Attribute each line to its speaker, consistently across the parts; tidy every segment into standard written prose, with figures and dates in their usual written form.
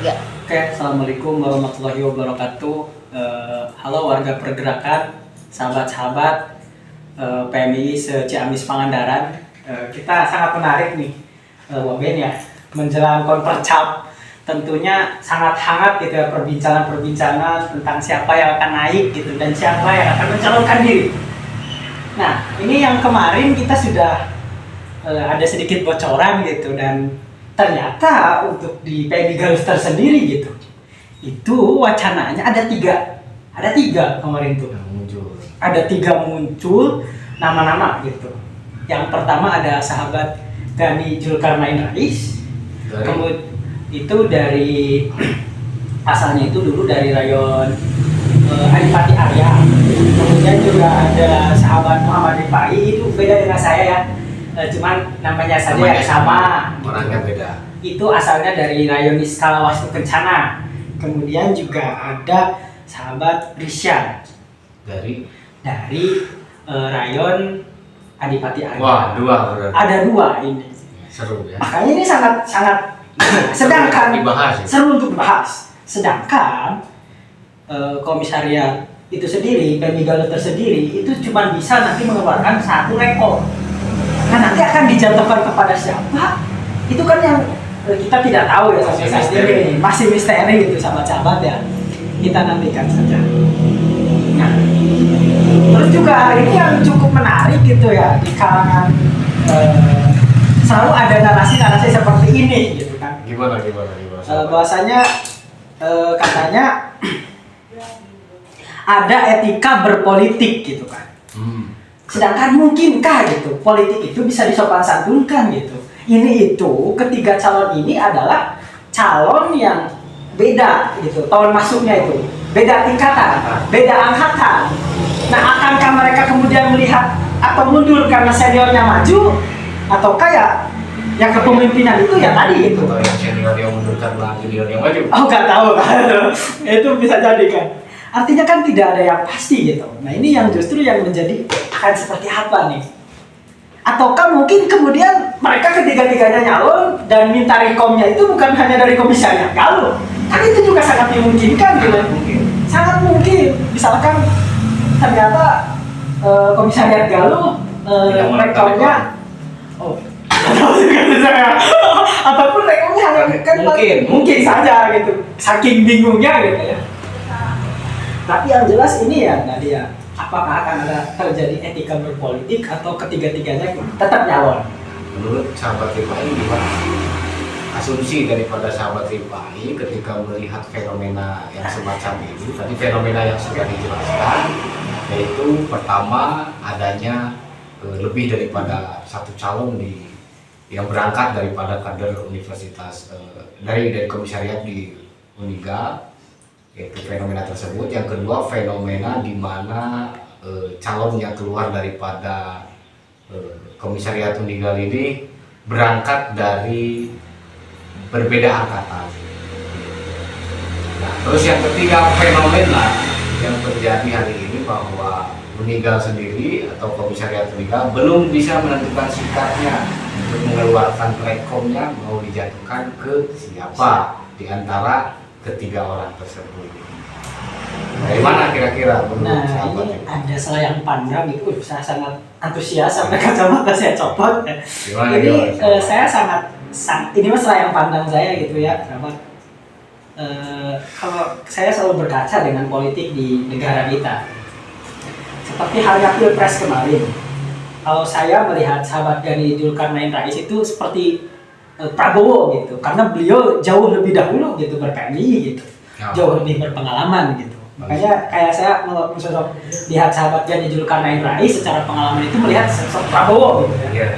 Speaker 1: Enggak.
Speaker 2: Oke, assalamualaikum warahmatullahi wabarakatuh. Halo warga pergerakan, sahabat-sahabat PMI se-Ciamis Pangandaran. Kita sangat menarik nih, Waben ya, menjelang Konpercap. Tentunya sangat hangat gitu ya perbincangan-perbincangan tentang siapa yang akan naik gitu dan siapa yang akan mencalonkan diri. Nah, ini yang kemarin kita sudah ada sedikit bocoran gitu, dan ternyata untuk di PMI Galster sendiri gitu itu wacananya ada tiga kemarin tuh
Speaker 3: yang muncul.
Speaker 2: Ada tiga muncul nama-nama gitu. Yang pertama ada sahabat Gani Zulkarnain Rais, kemudian itu dari asalnya itu dulu dari rayon Adipati Arya. Kemudian juga ada sahabat Muhammad Rifai, itu beda dengan saya ya, cuman namanya saja yang sama.
Speaker 3: Orangnya beda.
Speaker 2: Itu asalnya dari rayon Skalawastu Kencana. Kemudian juga ada sahabat Risyan
Speaker 3: Dari
Speaker 2: rayon Adipati Arya.
Speaker 3: Wah, dua berarti.
Speaker 2: Ada dua ini.
Speaker 3: Seru ya.
Speaker 2: Makanya ini sangat sedangkan
Speaker 3: dibahas ya?
Speaker 2: seru untuk bahas. Sedangkan komisariat itu sendiri, PMI Galster sendiri itu cuma bisa nanti mengeluarkan satu rekor. Nah, nanti akan dijatuhkan kepada siapa? Itu kan yang kita tidak tahu ya sampai saat ini. Masih misteri gitu sahabat-sahabat ya. Kita nantikan saja. Nah, terus juga ini yang cukup menarik gitu ya, di kalangan selalu ada narasi-narasi seperti ini gitu kan.
Speaker 3: Gimana?
Speaker 2: Bahwasanya katanya ada etika berpolitik gitu kan. Sedangkan mungkinkah gitu politik itu bisa disopan santunkan gitu. Ini itu ketiga calon ini adalah calon yang beda gitu, tahun masuknya itu beda tingkatan, beda angkatan. Nah, akankah mereka kemudian melihat atau mundur karena seniornya maju, atau kayak yang kepemimpinan itu ya tadi itu?
Speaker 3: Atau yang senior yang mundurkan lagi junior yang maju?
Speaker 2: Oh, nggak tahu kan? Itu bisa jadi kan. Artinya kan tidak ada yang pasti gitu. Nah, ini yang justru yang menjadi akan seperti apa nih? Ataukah mungkin kemudian mereka ketiga-tiganya nyalon dan minta rekomnya itu bukan hanya dari komisariat Galuh. Kan itu juga sangat dimungkinkan gitu. Sangat mungkin. Misalkan ternyata komisariat Galuh rekomnya ataupun rekomnya hanya kan mungkin saja gitu. Saking bingungnya gitu ya. Tapi yang jelas ini ya tadi ya, apakah akan ada terjadi etika berpolitik atau ketiga-tiganya tetap nyalon?
Speaker 3: Menurut sahabat Rifai gimana? Asumsi daripada sahabat Rifai ketika melihat fenomena yang semacam ini, tadi fenomena yang sudah dijelaskan, yaitu pertama adanya lebih daripada satu calon yang berangkat daripada kader universitas dari komisariat di Uniga, yaitu fenomena tersebut. Yang kedua, fenomena di mana calon yang keluar daripada komisariat Unigal ini berangkat dari berbeda angkatan. Nah, terus yang ketiga, fenomena yang terjadi hari ini bahwa Unigal sendiri atau komisariat Unigal belum bisa menentukan sikapnya untuk mengeluarkan rekomnya mau dijatuhkan ke siapa di antara ketiga orang tersebut. Dari mana kira-kira menurut sahabat?
Speaker 2: Ini ada selayang pandang itu, saya sangat antusias sampai kacamata saya copot. Ini saya sangat ini mas selayang pandang saya gitu ya, sahabat. Kalau saya selalu berkaca dengan politik di negara kita, seperti halnya Pilpres kemarin. Kalau saya melihat sahabat Gani Zulkarnain Rais itu seperti Prabowo gitu, karena beliau jauh lebih dahulu gitu ber-PMI gitu, jauh lebih berpengalaman gitu. Makanya kayak saya sosok lihat sahabat Gani Zulkarnain Rais secara pengalaman itu melihat sosok Prabowo gitu ya.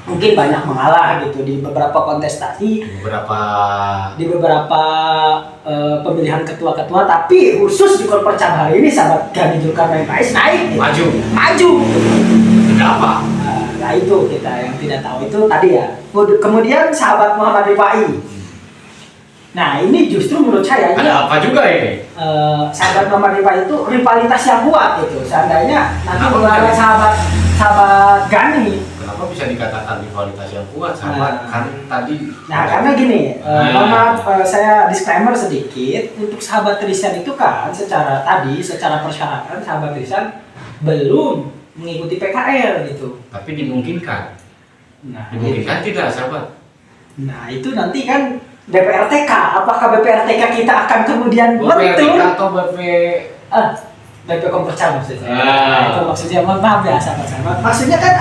Speaker 2: Mungkin banyak mengalah gitu di beberapa kontestasi, di beberapa pemilihan ketua-ketua, tapi khusus di Konpercap hari ini sahabat Gani Zulkarnain Rais naik gitu. Maju.
Speaker 3: Kenapa?
Speaker 2: Nah itu kita yang tidak tahu itu tadi ya. Kemudian sahabat Muhammad Rifai. Nah ini justru menurut saya ini
Speaker 3: ada apa juga ini?
Speaker 2: Sahabat Muhammad Rifai itu rivalitas yang kuat gitu. Seandainya nanti mengalami sahabat Gani
Speaker 3: bisa dikatakan rivalitas yang kuat sahabat? Kan tadi.
Speaker 2: Nah karena gini, mohon maaf saya disclaimer sedikit, untuk sahabat Trisyan itu kan secara persyaratan sahabat Trisyan belum mengikuti PKL gitu.
Speaker 3: Tapi dimungkinkan.
Speaker 2: Nah,
Speaker 3: Dimungkinkan tidak sahabat?
Speaker 2: Nah itu nanti kan BPRTK, apakah BPRTK kita akan kemudian
Speaker 3: BPRTK atau BP
Speaker 2: BP Kompercam maksudnya. Itu maksudnya maaf ya sahabat-sahabat. Maksudnya kan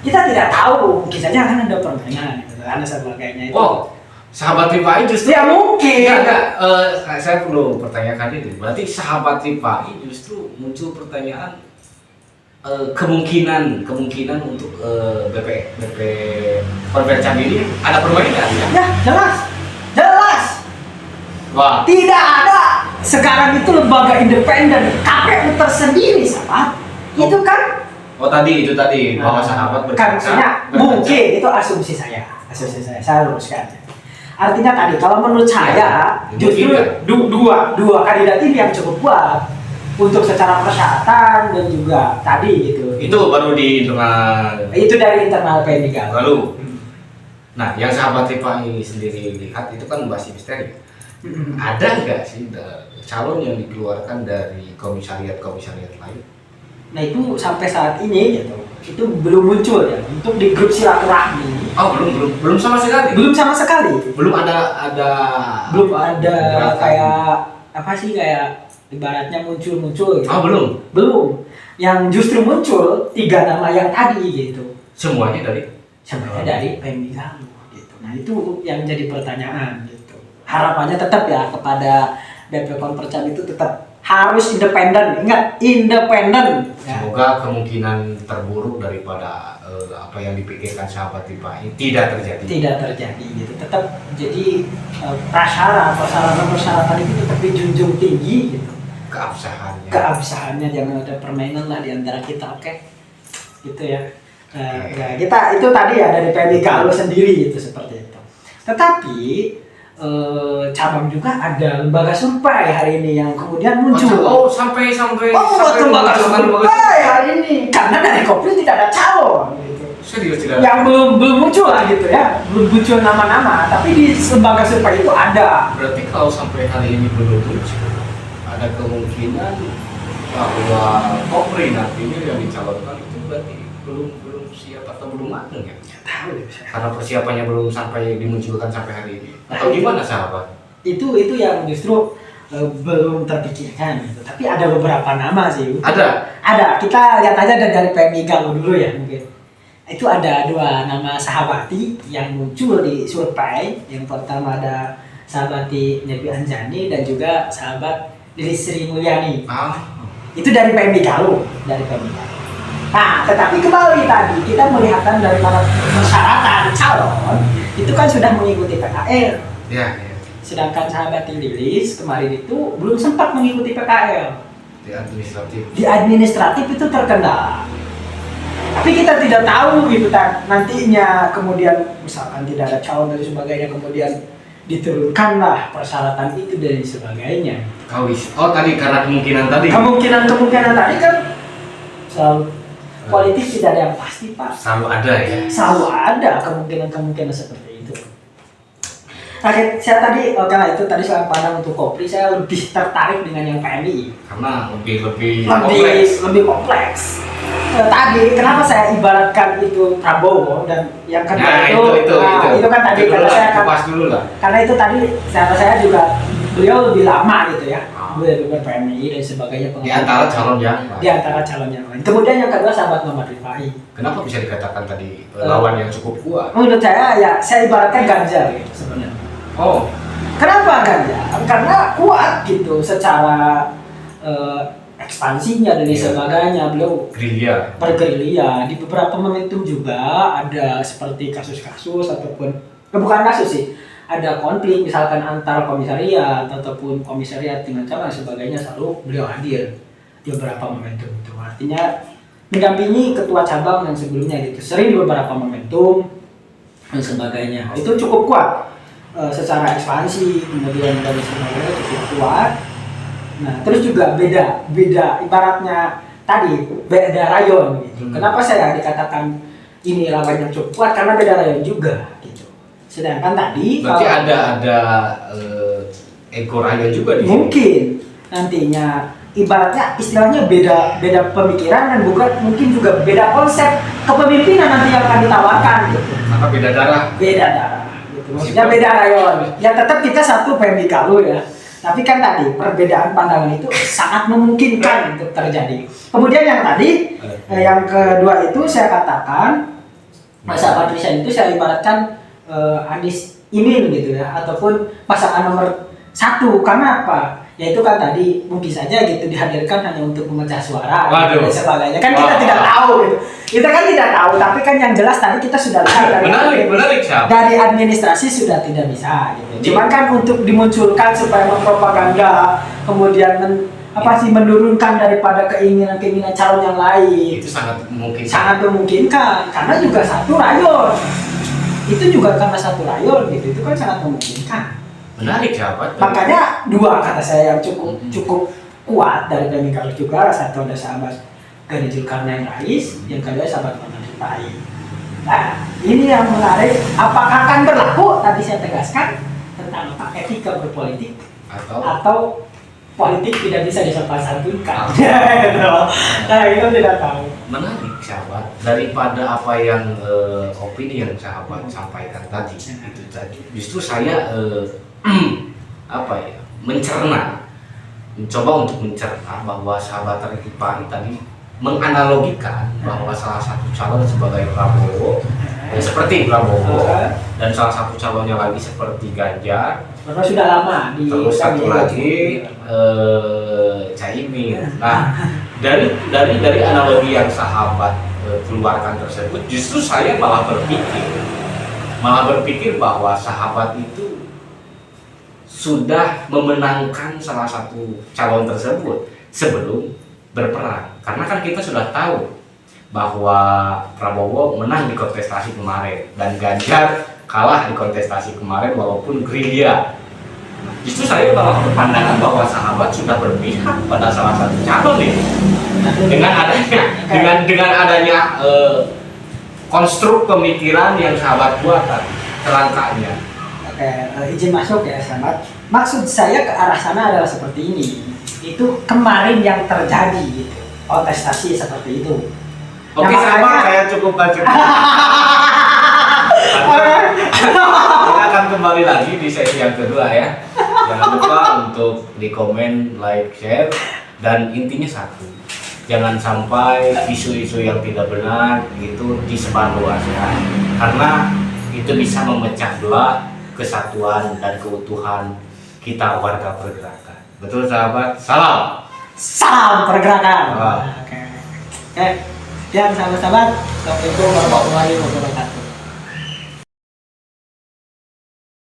Speaker 2: kita tidak tahu, mungkin saja akan ada permainan gitu kan sebagainya itu.
Speaker 3: Oh, sahabat Ripai justru
Speaker 2: ya mungkin.
Speaker 3: Enggak, saya perlu pertanyakan ini. Berarti sahabat Ripai justru muncul pertanyaan kemungkinan untuk BP Kompercam ini ada permainan ya?
Speaker 2: Ya, jelas.
Speaker 3: Wah.
Speaker 2: Tidak ada. Sekarang itu lembaga independen, KPU tersendiri sahabat. Itu kan
Speaker 3: Itu tadi bahwa sahabat
Speaker 2: kan mungkin itu asumsi saya luruskan. Artinya tadi kalau menurut saya justru dua kandidat ini yang cukup kuat untuk secara persyaratan dan juga tadi gitu.
Speaker 3: Itu baru di internal.
Speaker 2: Itu dari internal PMI Galuh.
Speaker 3: Lalu, nah yang sahabat Ripai sendiri lihat itu kan masih misteri. Ada nggak sih calon yang dikeluarkan dari komisariat lain?
Speaker 2: Nah itu sampai saat ini gitu, itu belum muncul ya untuk di grup silaturahmi.
Speaker 3: Oh belum sama sekali.
Speaker 2: Belum ada
Speaker 3: gerakan.
Speaker 2: kayak apa sih kayak ibaratnya muncul gitu.
Speaker 3: Oh
Speaker 2: Belum. Yang justru muncul 3 nama yang tadi gitu.
Speaker 3: Semuanya
Speaker 2: dari PMI Galuh gitu. Nah itu yang jadi pertanyaan gitu. Harapannya tetap ya kepada BP Kompercam itu tetap harus independen. Ingat, independen.
Speaker 3: Semoga kemungkinan terburuk daripada apa yang dipikirkan sahabat Ripai tidak terjadi
Speaker 2: gitu. Tetap jadi persyaratan itu tetap dijunjung tinggi gitu. Keabsahannya jangan ada permainan lah di antara kita, oke? Gitu ya. Ya, kita itu tadi ya dari PMI Galuh sendiri itu seperti itu. Tetapi cabang juga ada lembaga survei hari ini yang kemudian muncul.
Speaker 3: Sampai
Speaker 2: lembaga survei hari ini karena dari Kopri tidak ada calon gitu.
Speaker 3: Serius tidak?
Speaker 2: Yang belum muncul lah gitu ya, belum muncul nama-nama, tapi di lembaga survei itu ada.
Speaker 3: Berarti kalau sampai hari ini belum muncul, ada kemungkinan bahwa Kopri nantinya yang dicalonkan itu berarti belum siap atau belum matang ya?
Speaker 2: Tahu ya.
Speaker 3: Karena persiapannya belum sampai dimunculkan sampai hari ini. Atau gimana sahabat?
Speaker 2: Itu yang justru belum terpikirkan gitu. Tapi ada beberapa nama sih. Ada. Kita lihat aja dari PMI Galuh dulu ya mungkin. Itu ada 2 nama sahabati yang muncul di survei. Yang pertama ada sahabati Nyepi Anjani dan juga sahabat Lilis Sri Mulyani. Itu dari PMI Galuh, Nah, tetapi kembali tadi kita melihatkan dari persyaratan calon itu kan sudah mengikuti PKL.
Speaker 3: Iya.
Speaker 2: Sedangkan sahabat Lilis kemarin itu belum sempat mengikuti PKL. Di administratif itu terkendala. Tapi kita tidak tahu gitu kan nantinya kemudian misalkan tidak ada calon dan sebagainya kemudian diturunkanlah persyaratan itu dan sebagainya.
Speaker 3: Tadi karena kemungkinan tadi
Speaker 2: tadi kan selalu politik tidak ada yang pasti Pak.
Speaker 3: Selalu ada ya.
Speaker 2: Selalu ada kemungkinan seperti itu. Saya tadi karena itu tadi saya pandang untuk Kopri saya lebih tertarik dengan yang PMI
Speaker 3: karena lebih
Speaker 2: kompleks. Tadi kenapa saya ibaratkan itu Prabowo dan yang kedua itu kan tadi karena saya karena itu tadi saya juga beliau lebih lama gitu ya. Beliau PMI dan sebagainya
Speaker 3: di antara calon yang
Speaker 2: lain. Kemudian yang kedua sahabat Muhammad Ripai.
Speaker 3: Kenapa bisa dikatakan tadi lawan yang cukup kuat?
Speaker 2: Menurut saya ibaratkan Ganjar gitu sebenarnya. Kenapa Ganjar? Karena kuat gitu secara ekspansinya dan sebagainya. Beliau bergerilya di beberapa momentum juga ada seperti kasus-kasus ataupun bukan kasus sih. Ada konflik misalkan antar komisariat ataupun komisariat dengan cabang sebagainya selalu beliau hadir di beberapa momentum itu. Artinya mendampingi ketua cabang yang sebelumnya gitu sering di beberapa momentum dan sebagainya. Itu cukup kuat secara ekspansi kemudian dari sebagainya cukup kuat. Nah terus juga beda ibaratnya tadi beda rayon gitu. Kenapa saya dikatakan ini lawan yang cukup kuat karena beda rayon juga gitu. Sedangkan tadi
Speaker 3: berarti
Speaker 2: kalau
Speaker 3: ada ego rayon juga di sini.
Speaker 2: mungkin nantinya ibaratnya istilahnya beda pemikiran dan bukan mungkin juga beda konsep kepemimpinan nanti yang akan ditawarkan gitu.
Speaker 3: Karena beda darah.
Speaker 2: Beda darah gitu. Maksudnya beda rayon. Ya tetap kita satu PMI Kalu ya. Tapi kan tadi perbedaan pandangan itu sangat memungkinkan untuk terjadi. Kemudian yang tadi yang kedua itu saya katakan sahabat Risan itu saya ibaratkan Anies Imin gitu ya, ataupun pasangan nomor 1 karena apa? Yaitu kan tadi mungkin saja gitu dihadirkan hanya untuk memecah suara gitu, dan sebagainya. Kan kita tidak tahu gitu. Kita kan tidak tahu, tapi kan yang jelas tadi kita sudah lihat dari administrasi sudah tidak bisa gitu. Cuman kan untuk dimunculkan supaya mempropaganda, kemudian menurunkan daripada keinginan calon yang lain.
Speaker 3: Itu sangat memungkinkan.
Speaker 2: Sangat memungkinkan karena juga satu rayon. Itu juga karena satu rayon gitu. Itu kan sangat memungkinkan.
Speaker 3: Menarik sahabat.
Speaker 2: Makanya dua kata saya yang cukup kuat dari PMI Kalu juga. Satu ada sahabat Gani Zulkarnain Rais, yang kedua sahabat Mantan Ripai. Nah, ini yang menarik. Apakah akan berlaku? Tadi saya tegaskan tentang etika berpolitik atau politik tidak bisa disopan-santunkan. Nah, itu tidak tahu.
Speaker 3: Menarik sahabat. Daripada apa yang opini yang sahabat sampaikan tadi, itu tadi. Justru saya mencoba untuk mencerna bahwa sahabat Ripai tadi menganalogikan bahwa salah satu calon sebagai Prabowo, seperti Prabowo, dan salah satu calonnya lagi seperti Ganjar.
Speaker 2: Karena sudah lama di
Speaker 3: terus satu lagi Caimin. Nah, dari analogi yang sahabat keluarkan tersebut, justru saya malah berpikir bahwa sahabat itu sudah memenangkan salah satu calon tersebut sebelum berperang. Karena kan kita sudah tahu bahwa Prabowo menang di kontestasi kemarin dan Ganjar kalah di kontestasi kemarin walaupun gerilya. Justru saya malah berpandangan bahwa sahabat sudah berpihak pada salah satu calon ini. Dengan adanya konstruk pemikiran yang sahabat buat kerangkanya.
Speaker 2: Oke, izin masuk ya sahabat. Maksud saya ke arah sana adalah seperti ini. Itu kemarin yang terjadi gitu. Kontestasi seperti itu.
Speaker 3: Oke, sahabat, saya cukup baca. Kita akan kembali lagi di sesi yang kedua ya. Jangan lupa untuk di komen, like, share, dan intinya satu. Jangan sampai isu-isu yang tidak benar itu disebarluaskan, karena itu bisa memecah belah kesatuan dan keutuhan kita warga pergerakan. Betul sahabat? Salam
Speaker 2: pergerakan. Oke. Sekian sahabat-sahabat. Assalamualaikum warahmatullahi wabarakatuh.